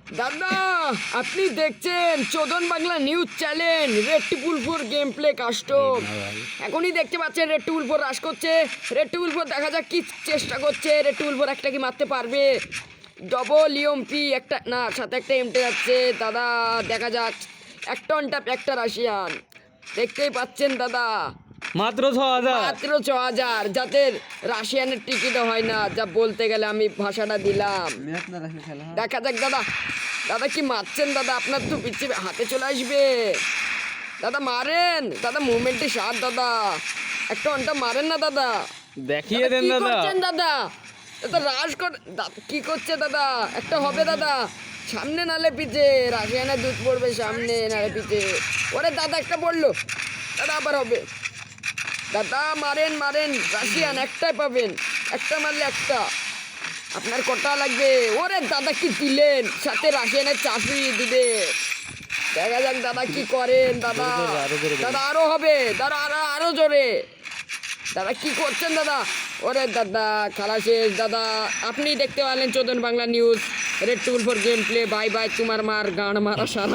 দাদা আপনি দেখছেন চোদন Bangla news channel. Red triple four game play custom এখনই দেখতে পাচ্ছেন। রেড ট্রিপল ফোর রাশ করছে। রেড ট্রিপল ফোর দেখা যাক কি চেষ্টা করছে। রেড ট্রিপল ফোর একটা কি মারতে পারবে? ডবল ইএমপি একটা না, সাথে একটা এমটে যাচ্ছে। দাদা দেখা যাক একটা অন ট্যাপ একটা রাশিয়ান। দেখতেই পাচ্ছেন দাদা, মাত্র 6,000। মাত্র 6,000। যাদের রাশিয়ানের টিকিটও হয় না, যা বলতে গেলে আমি ভাষাটা দিলাম। দেখা যাক দাদা, দাদা কি মারছেন দাদা? আপনার তো পিছিয়ে হাতে চলে আসবে। দাদা মারেন দাদা, মুভমেন্টে সাথ দাদা, একটা অনটা মারেন না দাদা। দেখিয়ে দেন কি দাদা। করছেন দাদা? দাদা রাশ কর, কি করছে দাদা? একটা হবে দাদা, সামনে নালে পিছে। রাশিয়ানের দুধ পড়বে সামনে নালে পিছে। ওরে দাদা একটা পড়লো দাদা, আবার হবে দাদা। মারেন মারেন, রাশিয়ান একটাই পাবেন, একটা মারলে একটা। আপনার কটা লাগবে? ওরে দাদা কি দিলেন, সাথে রাশিয়ানের চাষি দিবে। দেখা যাক দাদা কি করেন দাদা। দাদা আরো হবে দাদা, আরো জোরে। দাদা কি করছেন দাদা? ওরে দাদা খেলা শেষ দাদা। আপনি দেখতে পারলেন চোদন Bangla news, red triple four game play. Bye bye, তোমার মার গান মারা সারা।